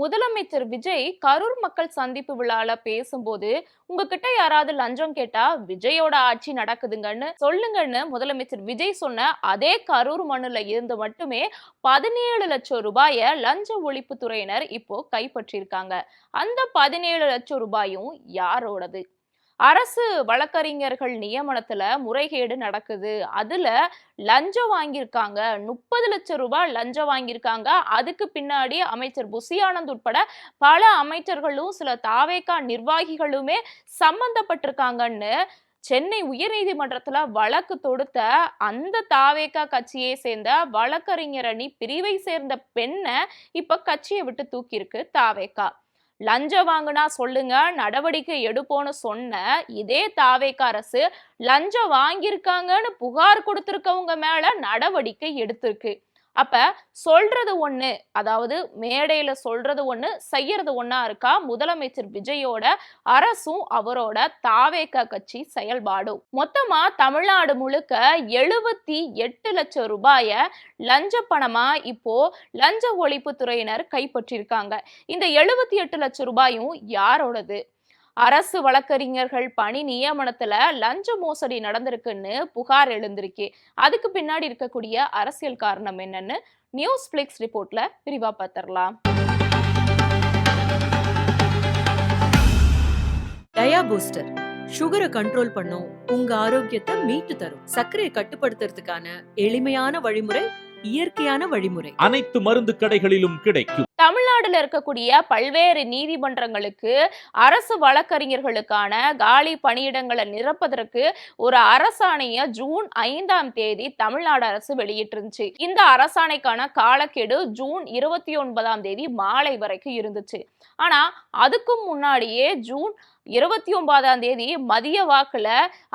முதலமைச்சர் விஜய் கரூர் மக்கள் சந்திப்பு விழால பேசும்போது உங்ககிட்ட யாராவது லஞ்சம் கேட்டா விஜயோட ஆட்சி நடக்குதுங்கன்னு சொல்லுங்கன்னு முதலமைச்சர் விஜய் சொன்ன அதே கரூர் மண்ணுல இருந்து மட்டுமே 17 லட்சம் ரூபாய லஞ்ச ஒழிப்பு துறையினர் இப்போ கைப்பற்றியிருக்காங்க. அந்த 17 லட்சம் ரூபாயும் யாரோடது? அரசு வழக்கறிஞர்கள் நியமனத்துல முறைகேடு நடக்குது. அதுல லஞ்சம் வாங்கியிருக்காங்க. 30 லட்சம் ரூபாய் லஞ்சம் வாங்கியிருக்காங்க. அதுக்கு பின்னாடி அமைச்சர் புசி ஆனந்த் உட்பட பல அமைச்சர்களும் சில தாவேகா நிர்வாகிகளுமே சம்பந்தப்பட்டிருக்காங்கன்னு சென்னை உயர்நீதிமன்றத்துல வழக்கு தொடுத்த அந்த தாவேகா கட்சியை சேர்ந்த வழக்கறிஞர் அணி பிரிவை சேர்ந்த பெண்ணை இப்ப கட்சியை விட்டு தூக்கியிருக்கு தாவேகா. லஞ்சம் வாங்கினா சொல்லுங்க, நடவடிக்கை எடுப்போன்னு சொன்ன இதே தாவேகா அரசு லஞ்சம் வாங்கியிருக்காங்கன்னு புகார் கொடுத்திருக்கவங்க மேல நடவடிக்கை எடுத்திருக்கு. அப்ப சொல்றது ஒண்ணு, அதாவது மேடையில சொல்றது ஒண்ணு, செய்யறது ஒண்ணா இருக்கா முதலமைச்சர் விஜயோட அரசும் அவரோட தாவேகா கட்சி செயல்பாடும்? மொத்தமா தமிழ்நாடு முழுக்க 78 லட்சம் ரூபாய லஞ்ச பணமா இப்போ லஞ்ச ஒழிப்பு துறையினர் கைப்பற்றியிருக்காங்க. இந்த 78 லட்சம் ரூபாயும் யாரோடது? அரசு வழக்கறிஞர்கள் பணி நியமனத்துல லஞ்ச மோசடி நடந்திருக்குன்னு புகார் எழுந்திருக்கு. அதுக்கு பின்னாடி இருக்கக்கூடிய அரசியல் காரணம் என்னன்னு நியூஸ் பிளிக்ஸ் ரிப்போர்ட்ல விரிவா பார்த்திடலாம். டயா பூஸ்டர் சுகரை கண்ட்ரோல் பண்ணும், உங்க ஆரோக்கியத்தை மீட்டு தரும். சர்க்கரையை கட்டுப்படுத்துறதுக்கான எளிமையான வழிமுறை, இயற்கையான வழிமுறை. அனைத்து மருந்து கடைகளிலும் கிடைக்கும். தமிழ்நாடுல இருக்கக்கூடிய பல்வேறு நீதிமன்றங்களுக்கு அரசு வழக்கறிஞர்களுக்கான காலி பணியிடங்களை நிரப்பதற்கு ஒரு அரசாணைய ஜூன் 5 தமிழ்நாடு அரசு வெளியிட்டிருந்துச்சு. இந்த அரசாணைக்கான காலக்கெடு ஜூன் 29 மாலை வரைக்கும் இருந்துச்சு. ஆனா அதுக்கும் முன்னாடியே ஜூன் 29 மதிய வாக்குல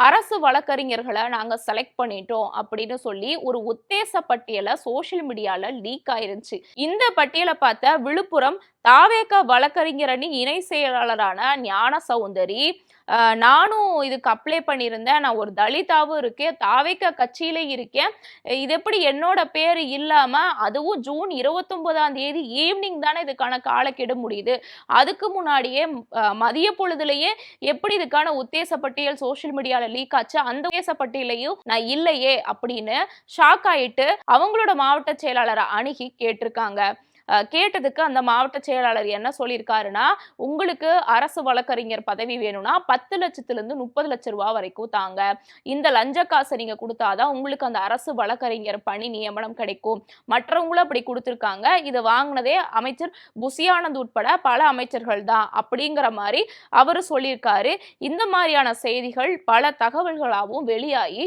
அரசு வழக்கறிஞர்களை நாங்க செலக்ட் பண்ணிட்டோம் அப்படின்னு சொல்லி ஒரு உத்தேச பட்டியலை சோசியல் மீடியால லீக் ஆயிருந்துச்சு. இந்த பட்டியலை பார்த்த விழுப்புரம் தாவேகா வழக்கறிஞர் அணி இணை செயலாளரான ஞான சௌந்தரி, நானும் இதுக்கு அப்ளை பண்ணியிருந்தேன், நான் ஒரு தலிதாவும் இருக்கேன், தாவேகா கட்சியில இருக்கேன், இது எப்படி என்னோட பேரு இல்லாம, அதுவும் ஜூன் 29 ஈவினிங் தானே இதுக்கான காலக்கெடு முடியுது, அதுக்கு முன்னாடியே மதிய பொழுதுலயே எப்படி இதுக்கான உத்தேச பட்டியல் சோசியல் மீடியால லீக் ஆச்சு, அந்த உத்தேச பட்டியலையும் நான் இல்லையே அப்படின்னு ஷாக் ஆயிட்டு அவங்களோட மாவட்ட செயலாளரை அணுகி கேட்டிருக்காங்க. கேட்டதுக்கு அந்த மாவட்ட செயலாளர் என்ன சொல்லியிருக்காருன்னா, உங்களுக்கு அரசு வழக்கறிஞர் பதவி வேணும்னா 10 லட்சத்திலிருந்து 30 லட்சம் ரூபாய் வரைக்கும் தாங்க, இந்த லஞ்ச காசை நீங்க கொடுத்தாதான் உங்களுக்கு அந்த அரசு வழக்கறிஞர் பணி நியமனம் கிடைக்கும், மற்றவங்களும் அப்படி கொடுத்திருக்காங்க, இதை வாங்கினதே அமைச்சர் புசி ஆனந்த் உட்பட பல அமைச்சர்கள் தான் அப்படிங்கிற மாதிரி அவரு சொல்லியிருக்காரு. இந்த மாதிரியான செய்திகள் பல தகவல்களாகவும் வெளியாகி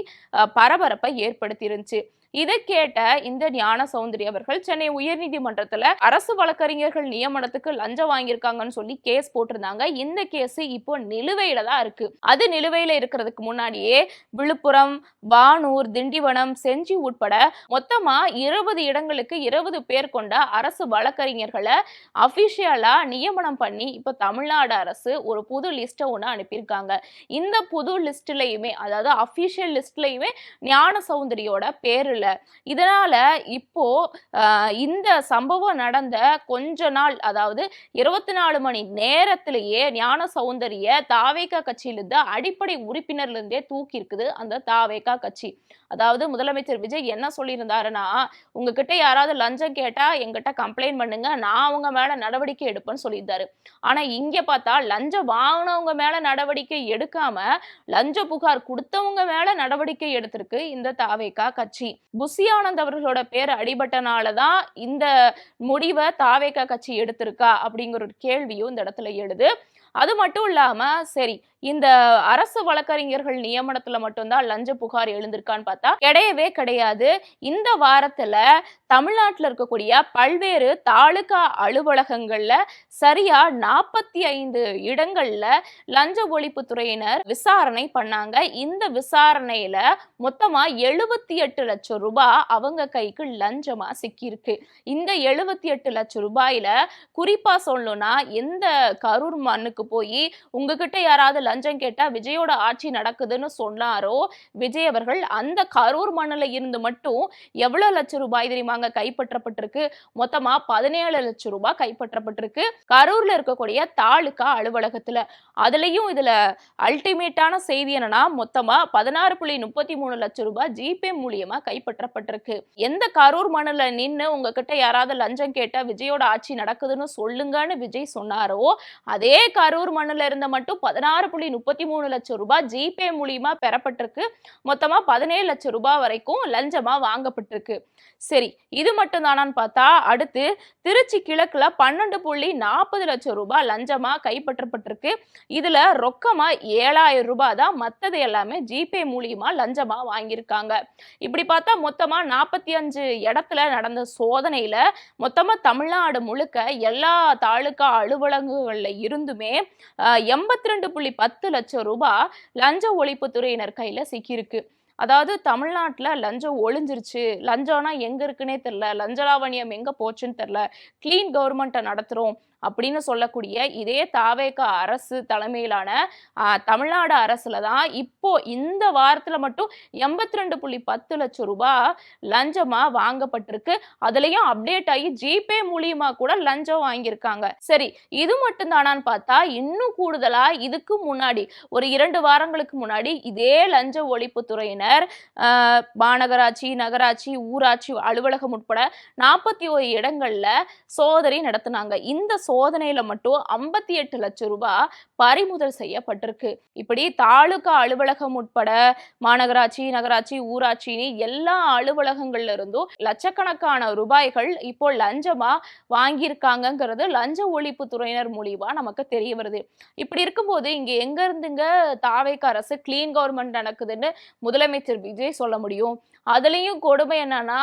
பரபரப்பை ஏற்படுத்தி இருந்துச்சு. இதை கேட்ட இந்த ஞான சௌந்தரி அவர்கள் சென்னை உயர்நீதிமன்றத்துல அரசு வழக்கறிஞர்கள் நியமனத்துக்கு லஞ்சம் வாங்கியிருக்காங்கன்னு சொல்லி கேஸ் போட்டிருந்தாங்க. இந்த கேஸ் இப்போ நிலுவையில தான் இருக்கு. அது நிலுவையில இருக்கிறதுக்கு முன்னாடியே விழுப்புரம், வானூர், திண்டிவனம், செஞ்சி உட்பட மொத்தமா 20 இடங்களுக்கு 20 பேர் கொண்ட அரசு வழக்கறிஞர்களை அபிஷியலா நியமனம் பண்ணி இப்ப தமிழ்நாடு அரசு ஒரு புது லிஸ்ட ஒண்ணு அனுப்பியிருக்காங்க. இந்த புது லிஸ்ட்லயுமே, அதாவது அபிஷியல் லிஸ்ட்லயுமே ஞான சௌந்தரியோட பேரு. இதனால இப்போ இந்த சம்பவம் நடந்த கொஞ்ச நாள், அதாவது 24 மணி நேரத்திலேயே ஞான சௌந்தரிய தாவேகா கட்சியிலிருந்து அடிப்படை உறுப்பினர்ல இருந்தே தூக்கி இருக்குது அந்த தாவேகா கட்சி. அதாவது முதலமைச்சர் விஜய் என்ன சொல்லியிருந்தாருன்னா, உங்ககிட்ட யாராவது லஞ்சம் கேட்டா எங்கிட்ட கம்ப்ளைண்ட் பண்ணுங்க, நான் அவங்க மேல நடவடிக்கை எடுப்பேன்னு சொல்லியிருந்தாரு. ஆனா இங்க பார்த்தா லஞ்சம் வாங்கினவங்க மேல நடவடிக்கை எடுக்காம லஞ்ச புகார் கொடுத்தவங்க மேல நடவடிக்கை எடுத்திருக்கு இந்த தாவேகா கட்சி. புசி ஆனந்த் அவர்களோட பேர் அடிபட்டனாலதான் இந்த முடிவை தாவேகா கட்சி எடுத்திருக்கா அப்படிங்கிற ஒரு கேள்வியும் இந்த இடத்துல எழுது. அது மட்டும் இல்லாம சரி, இந்த அரசு வழக்கறிஞர்கள் நியமனத்துல மட்டும்தான் லஞ்ச புகார் எழுந்திருக்கான்னு பார்த்தா கிடையவே கிடையாது. இந்த வாரத்துல தமிழ்நாட்டில் இருக்கக்கூடிய பல்வேறு தாலுகா அலுவலகங்கள்ல சரியா 45 இடங்கள்ல லஞ்ச ஒழிப்பு துறையினர் விசாரணை பண்ணாங்க. இந்த விசாரணையில மொத்தமா 78 லட்சம் ரூபாய் அவங்க கைக்கு லஞ்சமா சிக்கியிருக்கு. இந்த 78 லட்சம் ரூபாயில குறிப்பா சொல்லணும்னா எந்த கரூர் மண்ணுக்கு போய் உங்ககிட்ட யாராவது லஞ்சம் கேட்டா விஜயோட ஆட்சி நடக்குதுன்னு சொன்னாரோ விஜய் அவர்கள், அந்த கரூர் மண்ணுல இருந்து மட்டும் எவ்வளவு லட்சம் ரூபாய் தெரியுமாங்க கைப்பற்றப்பட்டிருக்கு? மொத்தமா 17 லட்சம் ரூபாய் கைப்பற்றப்பட்டிருக்கு கரூர்ல இருக்கக்கூடிய தாலுகா அலுவலகத்துல. அதுலயும் இதுல அல்டிமேட்டான செய்தி என்னன்னா, மொத்தமா 16.33 லட்சம் ரூபாய் ஜிபே மூலியமா கைப்பற்றப்பட்டிருக்கு. எந்த கரூர் மண்ணுல நின்னு உங்ககிட்ட யாராவது லஞ்சம் கேட்டா விஜயோட ஆட்சி நடக்குதுன்னு சொல்லுங்கன்னு விஜய் சொன்னாரோ அதே கரூர் மண்ணுல இருந்த மட்டும் 16.33 லட்சம் ரூபாய் ஜிபே மூலியமா பெறப்பட்டிருக்கு. மொத்தமா 17 லட்சம் ரூபாய் வரைக்கும் லஞ்சமா வாங்கப்பட்டிருக்கு. சரி, இது மட்டும் தானான்னு பார்த்தா அடுத்து திருச்சி கிழக்குல 12.40 லட்சம் ரூபாய் லஞ்சமா கைப்பற்றப்பட்டிருக்கு. இதுல ரொக்கமா 7,000 ரூபாய் தான், மத்தது எல்லாமே ஜிபே மூலியமா லஞ்சமா வாங்கியிருக்காங்க. இப்படி பார்த்தா மொத்தமா 45 இடத்துல நடந்த சோதனையில மொத்தமா தமிழ்நாடு முழுக்க எல்லா தாலுகா அலுவலகங்கள்ல இருந்துமே 82.10 லட்சம் ரூபாய் லஞ்ச ஒழிப்புத்துறையினர் கையில சிக்கியிருக்கு. அதாவது தமிழ்நாட்டுல லஞ்சம் ஒளிஞ்சிருச்சு, லஞ்சம்னா எங்க இருக்குன்னே தெரியல, லஞ்ச லாவணியம் எங்க போச்சுன்னு தெரியல, கிளீன் கவர்மெண்ட்டை நடத்துறோம் அப்படின்னு சொல்லக்கூடிய இதே தாவேக அரசு தலைமையிலான தமிழ்நாடு அரசுல தான் இப்போ இந்த வாரத்துல மட்டும் 82.10 லட்சம் ரூபாய் லஞ்சமா வாங்கப்பட்டிருக்கு. அதுலயும் அப்டேட் ஆகி ஜிபே மூலியமா கூட லஞ்சம் வாங்கியிருக்காங்க. சரி, இது மட்டும் தானான்னு பார்த்தா இன்னும் கூடுதலா இதுக்கு முன்னாடி ஒரு 2 வாரங்களுக்கு முன்னாடி இதே லஞ்ச ஒழிப்பு துறையினர் மாநகராட்சி, நகராட்சி, ஊராட்சி அலுவலகம் உட்பட 41 இடங்கள்ல சோதனை நடத்தினாங்க. இந்த சோதனையில மட்டும் 58 லட்சம் ரூபாய் பறிமுதல் செய்யப்பட்டிருக்கு. இப்படி தாலுகா அலுவலகம் உட்பட மாநகராட்சி, நகராட்சி, ஊராட்சின்னு எல்லா அலுவலகங்கள்ல இருந்தும் லட்சக்கணக்கான ரூபாய்கள் இப்போ லஞ்சமா வாங்கியிருக்காங்கிறது லஞ்ச ஒழிப்பு துறையினர் மூலியமா நமக்கு தெரிய வருது. இப்படி இருக்கும்போது இங்க எங்க இருந்துங்க தாவேக அரசு கிளீன் கவர்மெண்ட் நடக்குதுன்னு முதலமைச்சர் விஜய் சொல்ல முடியும்? அதுலயும் கொடுமை என்னன்னா,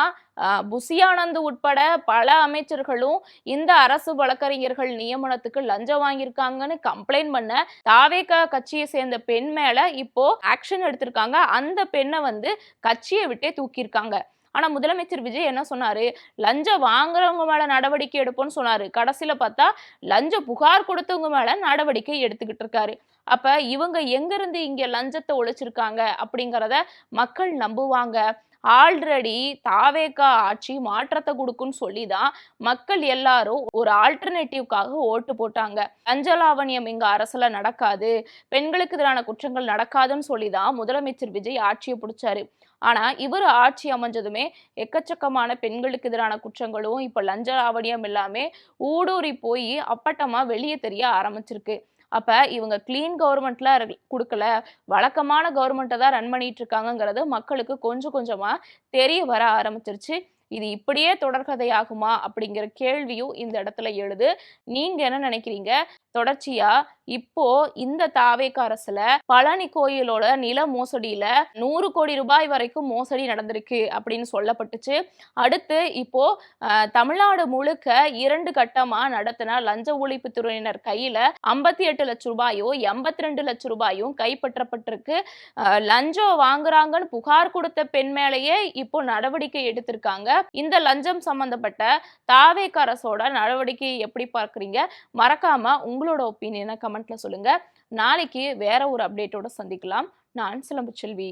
புசி ஆனந்த் உட்பட பல அமைச்சர்களும் இந்த அரசு வழக்கறிஞர்கள் நியமனத்துக்கு லஞ்சம் வாங்கியிருக்காங்கன்னு கம்ப்ளைண்ட் பண்ண தாவேக கட்சியை சேர்ந்த பெண் மேல இப்போ ஆக்ஷன் எடுத்திருக்காங்க. அந்த பெண்ணை கட்சியை விட்டே தூக்கியிருக்காங்க. ஆனா முதலமைச்சர் விஜய் என்ன சொன்னாரு? லஞ்சம் வாங்குறவங்க மேல நடவடிக்கை எடுப்போம்னு சொன்னாரு. கடைசியில பார்த்தா லஞ்ச புகார் கொடுத்தவங்க மேல நடவடிக்கை எடுத்துக்கிட்டு இருக்காரு. அப்ப இவங்க எங்க இருந்து இங்க லஞ்சத்தை ஒழிச்சிருக்காங்க அப்படிங்கறத மக்கள் நம்புவாங்க? ஆல்ரெடி தாவேக ஆட்சி மாற்றத்தை கொடுக்குன்னு சொல்லிதான் மக்கள் எல்லாரும் ஒரு ஆல்டர்னேட்டிவ்காக ஓட்டு போட்டாங்க. லஞ்ச லாவணியம் எங்க அரசுல நடக்காது, பெண்களுக்கு எதிரான குற்றங்கள் நடக்காதுன்னு சொல்லிதான் முதலமைச்சர் விஜய் ஆட்சியை பிடிச்சாரு. ஆனா இவர் ஆட்சி அமைஞ்சதுமே எக்கச்சக்கமான பெண்களுக்கு எதிரான குற்றங்களும் இப்ப லஞ்ச லாவணியம் எல்லாமே ஊடுருவி போய் அப்பட்டமா வெளியே தெரிய ஆரம்பிச்சிருக்கு. அப்ப இவங்க கிளீன் கவர்மெண்ட்ல கொடுக்கல, வழக்கமான கவர்மெண்ட்டை தான் ரன் பண்ணிட்டு இருக்காங்கிறது மக்களுக்கு கொஞ்சம் கொஞ்சமா தெரிய வர ஆரம்பிச்சிருச்சு. இது இப்படியே தொடர்கதையாகுமா அப்படிங்கிற கேள்வியும் இந்த இடத்துல எழுது. நீங்க என்ன நினைக்கிறீங்க? தொடர்ச்சியா இப்போ இந்த தாவேக அரசுல பழனி கோயிலோட நில மோசடியில 100 கோடி ரூபாய் வரைக்கும் மோசடி நடந்திருக்கு அப்படின்னு சொல்லப்பட்டுச்சு. அடுத்து இப்போ தமிழ்நாடு முழுக்க 2 கட்டமா நடத்தின லஞ்ச ஒழிப்பு துறையினர் கையில 58 லட்சம் ரூபாயும் 82 லட்சம் ரூபாயும் கைப்பற்றப்பட்டிருக்கு. லஞ்சம் வாங்குறாங்கன்னு புகார் கொடுத்த பெண் மேலேயே இப்போ நடவடிக்கை எடுத்திருக்காங்க. இந்த லஞ்சம் சம்பந்தப்பட்ட தாவேக அரசோட நடவடிக்கை எப்படி பார்க்குறீங்க? மறக்காம உங்களோட ஒப்பீனியனை கமெண்ட்ல சொல்லுங்க. நாளைக்கு வேற ஒரு அப்டேட்டோட சந்திக்கலாம். நான் சிலம்பு செல்வி.